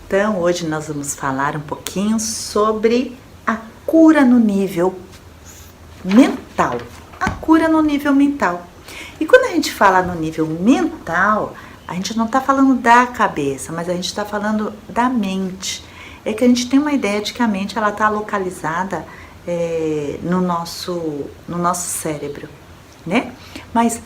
Então, hoje nós vamos falar um pouquinho sobre a cura no nível mental. A cura no nível mental. E quando a gente fala no nível mental, a gente não está falando da cabeça, mas a gente está falando da mente. É que a gente tem uma ideia de que a mente ela está localizada no nosso cérebro, né? Mas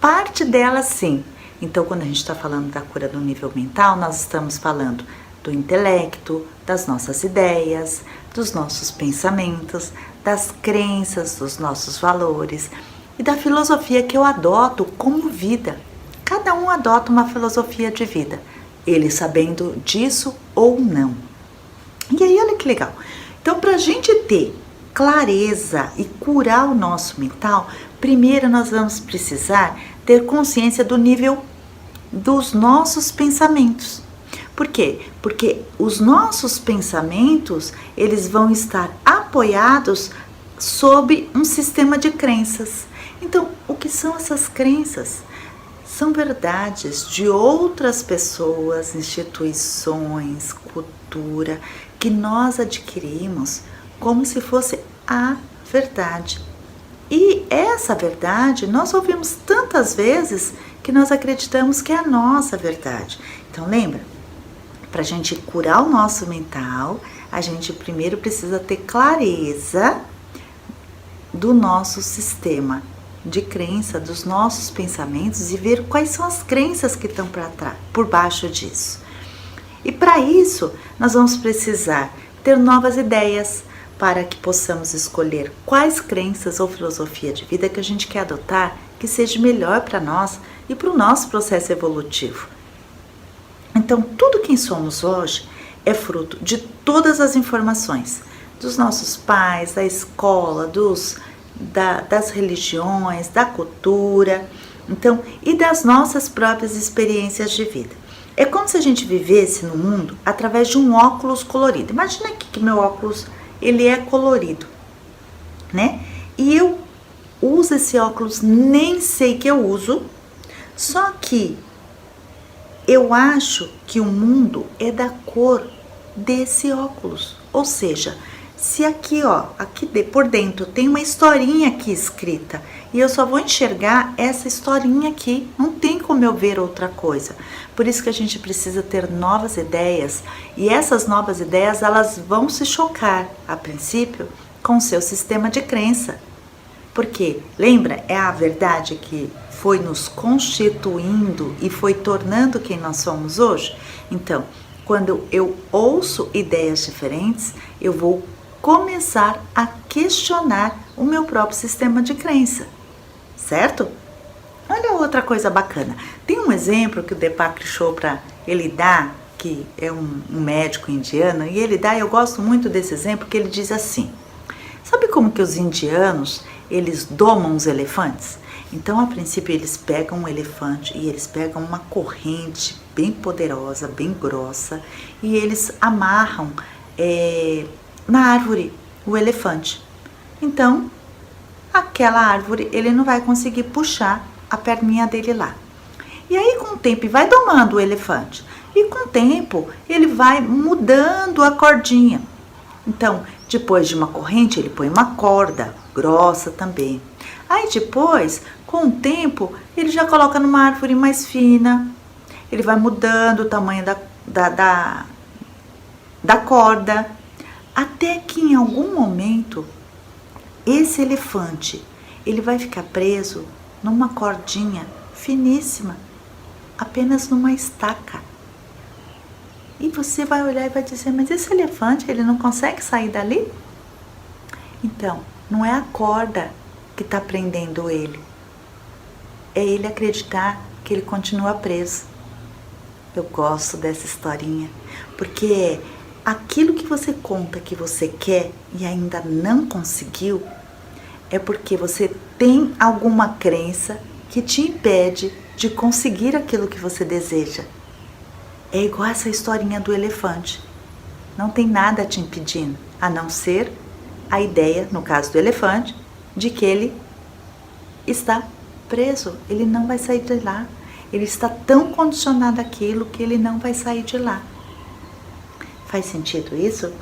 parte dela sim. Então, quando a gente está falando da cura do nível mental, nós estamos falando do intelecto, das nossas ideias, dos nossos pensamentos, das crenças, dos nossos valores e da filosofia que eu adoto como vida. Cada um adota uma filosofia de vida, ele sabendo disso ou não. E aí, olha que legal. Então, para a gente ter clareza e curar o nosso mental, primeiro nós vamos precisar ter consciência do nível dos nossos pensamentos. Por quê? Porque os nossos pensamentos, eles vão estar apoiados sob um sistema de crenças. Então, o que são essas crenças? São verdades de outras pessoas, instituições, cultura, que nós adquirimos como se fosse a verdade. E essa verdade nós ouvimos tantas vezes que nós acreditamos que é a nossa verdade. Então lembra, para a gente curar o nosso mental, a gente primeiro precisa ter clareza do nosso sistema de crença, dos nossos pensamentos e ver quais são as crenças que estão por baixo disso. E para isso, nós vamos precisar ter novas ideias para que possamos escolher quais crenças ou filosofia de vida que a gente quer adotar que seja melhor para nós e para o nosso processo evolutivo. Então, tudo quem somos hoje é fruto de todas as informações dos nossos pais, da escola, das religiões, da cultura, então, e das nossas próprias experiências de vida. É como se a gente vivesse no mundo através de um óculos colorido. Imagina aqui que meu óculos ele é colorido, né? E eu uso esse óculos, nem sei que eu uso, só que eu acho que o mundo é da cor desse óculos. Ou seja, se aqui, ó, por dentro tem uma historinha aqui escrita e eu só vou enxergar essa historinha aqui, não tem como eu ver outra coisa. Por isso que a gente precisa ter novas ideias e essas novas ideias elas vão se chocar, a princípio, com o seu sistema de crença. Porque, lembra, é a verdade que foi nos constituindo e foi tornando quem nós somos hoje? Então, quando eu ouço ideias diferentes, eu vou começar a questionar o meu próprio sistema de crença, certo? Olha outra coisa bacana. Tem um exemplo que o Deepak Chopra, ele dá, que é um médico indiano, e ele dá, eu gosto muito desse exemplo, que ele diz assim, sabe como que os indianos, eles domam os elefantes? Então, a princípio, eles pegam um elefante e eles pegam uma corrente bem poderosa, bem grossa, e eles amarram na árvore o elefante. Então, aquela árvore, ele não vai conseguir puxar a perninha dele lá. E aí, com o tempo, vai domando o elefante. E com o tempo, ele vai mudando a cordinha. Então, depois de uma corrente, ele põe uma corda grossa também. Aí depois, com o tempo, ele já coloca numa árvore mais fina. Ele vai mudando o tamanho da corda. Até que em algum momento, esse elefante, ele vai ficar preso numa cordinha finíssima, apenas numa estaca. E você vai olhar e vai dizer, mas esse elefante, ele não consegue sair dali? Então, não é a corda que está prendendo ele. É ele acreditar que ele continua preso. Eu gosto dessa historinha, porque aquilo que você conta que você quer e ainda não conseguiu, é porque você tem alguma crença que te impede de conseguir aquilo que você deseja. É igual essa historinha do elefante. Não tem nada te impedindo, a não ser a ideia, no caso do elefante, de que ele está preso, ele não vai sair de lá. Ele está tão condicionado àquilo que ele não vai sair de lá. Faz sentido isso?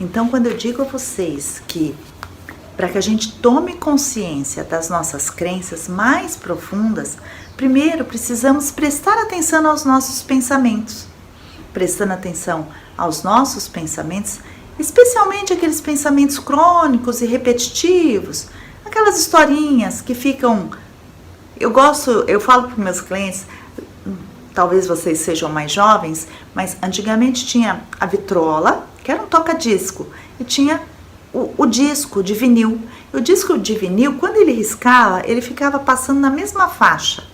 Então, quando eu digo a vocês que para que a gente tome consciência das nossas crenças mais profundas, primeiro precisamos prestar atenção aos nossos pensamentos. Prestando atenção aos nossos pensamentos, especialmente aqueles pensamentos crônicos e repetitivos, aquelas historinhas que ficam... Eu falo para os meus clientes, talvez vocês sejam mais jovens, mas antigamente tinha a vitrola, que era um toca-disco, e tinha o disco de vinil. E o disco de vinil, quando ele riscava, ele ficava passando na mesma faixa.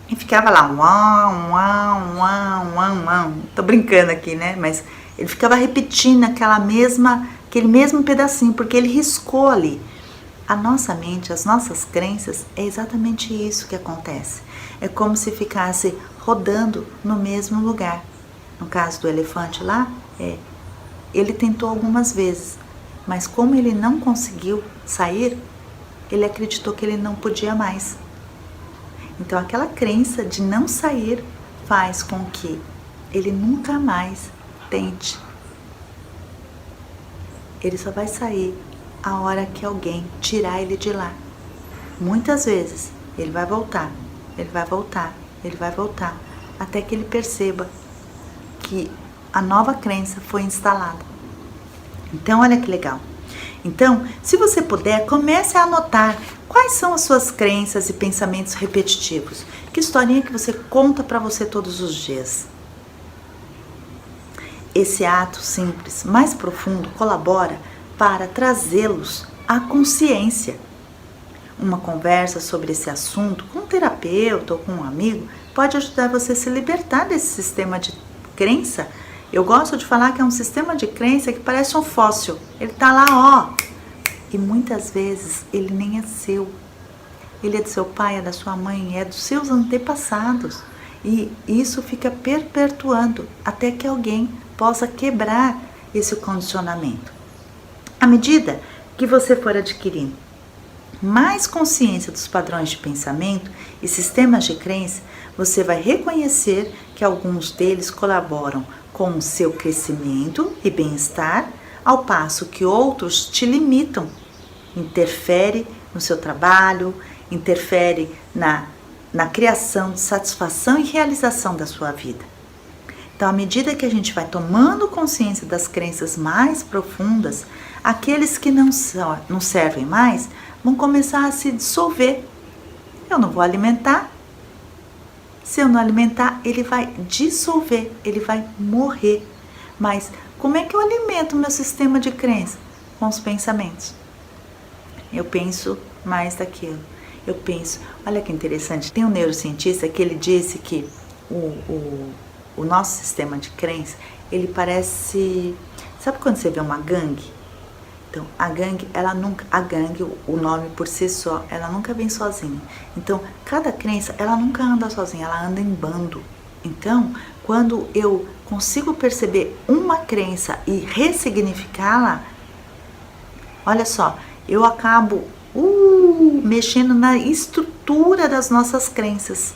E ficava lá, uau, uau, uau, uau, uau. Tô brincando aqui, né? Mas ele ficava repetindo aquele mesmo pedacinho, porque ele riscou ali. A nossa mente, as nossas crenças, é exatamente isso que acontece. É como se ficasse rodando no mesmo lugar. No caso do elefante lá, ele tentou algumas vezes, mas como ele não conseguiu sair, ele acreditou que ele não podia mais. Então aquela crença de não sair faz com que ele nunca mais tente. Ele só vai sair a hora que alguém tirar ele de lá. Muitas vezes ele vai voltar, ele vai voltar, ele vai voltar, até que ele perceba que a nova crença foi instalada. Então, olha que legal. Então, se você puder, comece a anotar quais são as suas crenças e pensamentos repetitivos. Que historinha que você conta para você todos os dias. Esse ato simples, mais profundo, colabora para trazê-los à consciência. Uma conversa sobre esse assunto com um terapeuta ou com um amigo pode ajudar você a se libertar desse sistema de crença. Eu gosto de falar que é um sistema de crença que parece um fóssil. Ele está lá, ó. E muitas vezes ele nem é seu. Ele é do seu pai, é da sua mãe, é dos seus antepassados. E isso fica perpetuando até que alguém possa quebrar esse condicionamento. À medida que você for adquirindo mais consciência dos padrões de pensamento e sistemas de crença, você vai reconhecer que alguns deles colaboram com o seu crescimento e bem-estar, ao passo que outros te limitam, interfere no seu trabalho, interfere na criação de satisfação e realização da sua vida. Então, à medida que a gente vai tomando consciência das crenças mais profundas, aqueles que não servem mais vão começar a se dissolver. Eu não vou alimentar. Se eu não alimentar, ele vai dissolver, ele vai morrer. Mas como é que eu alimento o meu sistema de crença? Com os pensamentos. Eu penso mais daquilo. Eu penso, olha que interessante, tem um neurocientista que ele disse que o nosso sistema de crença, ele parece... Sabe quando você vê uma gangue? Então, a gangue, o nome por si só, ela nunca vem sozinha. Então, cada crença, ela nunca anda sozinha, ela anda em bando. Então, quando eu consigo perceber uma crença e ressignificá-la, olha só, eu acabo mexendo na estrutura das nossas crenças.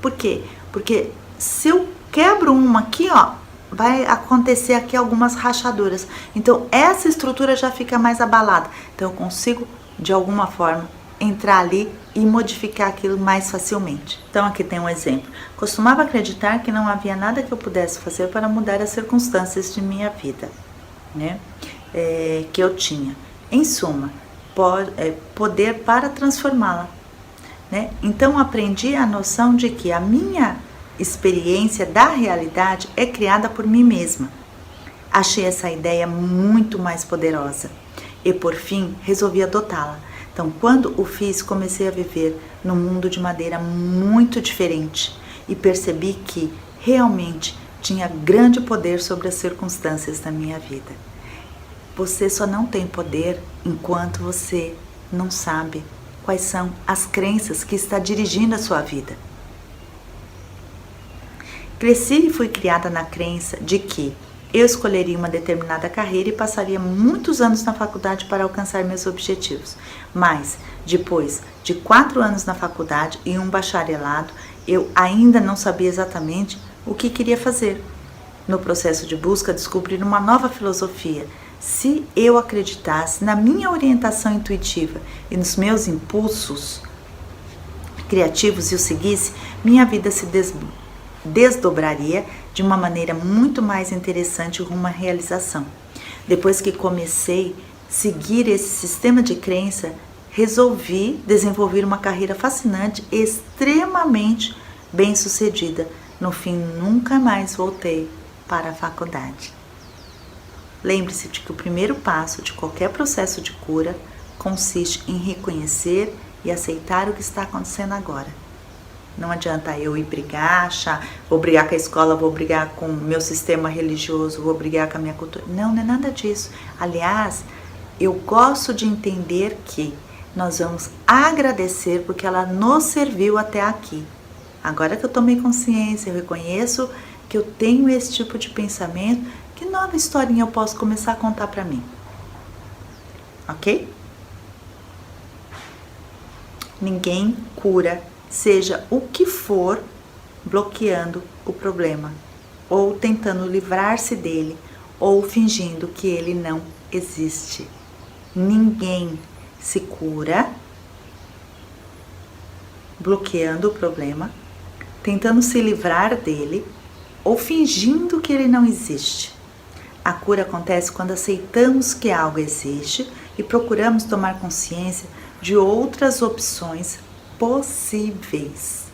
Por quê? Porque se eu quebro uma aqui, ó, vai acontecer aqui algumas rachaduras. Então, essa estrutura já fica mais abalada. Então, eu consigo, de alguma forma, entrar ali e modificar aquilo mais facilmente. Então, aqui tem um exemplo. Costumava acreditar que não havia nada que eu pudesse fazer para mudar as circunstâncias de minha vida, né? Que eu tinha. Em suma, poder para transformá-la, né? Então, aprendi a noção de que a minha experiência da realidade é criada por mim mesma. Achei essa ideia muito mais poderosa e, por fim, resolvi adotá-la. Então, quando o fiz, comecei a viver num mundo de maneira muito diferente e percebi que realmente tinha grande poder sobre as circunstâncias da minha vida. Você só não tem poder enquanto você não sabe quais são as crenças que está dirigindo a sua vida. Cresci e fui criada na crença de que eu escolheria uma determinada carreira e passaria muitos anos na faculdade para alcançar meus objetivos. Mas, depois de 4 anos na faculdade e um bacharelado, eu ainda não sabia exatamente o que queria fazer. no processo de busca, descobrir uma nova filosofia. Se eu acreditasse na minha orientação intuitiva e nos meus impulsos criativos e o seguisse, minha vida se desdobraria de uma maneira muito mais interessante rumo à realização. Depois que comecei a seguir esse sistema de crença, resolvi desenvolver uma carreira fascinante e extremamente bem-sucedida. No fim, nunca mais voltei para a faculdade. Lembre-se de que o primeiro passo de qualquer processo de cura consiste em reconhecer e aceitar o que está acontecendo agora. Não adianta eu ir brigar, achar, vou brigar com a escola, vou brigar com o meu sistema religioso, vou brigar com a minha cultura. Não, não é nada disso. Aliás, eu gosto de entender que nós vamos agradecer porque ela nos serviu até aqui. Agora que eu tomei consciência, eu reconheço que eu tenho esse tipo de pensamento, que nova historinha eu posso começar a contar para mim? Ok? Ninguém cura, seja o que for, bloqueando o problema, ou tentando livrar-se dele, ou fingindo que ele não existe. Ninguém se cura bloqueando o problema, tentando se livrar dele, ou fingindo que ele não existe. A cura acontece quando aceitamos que algo existe e procuramos tomar consciência de outras opções possíveis.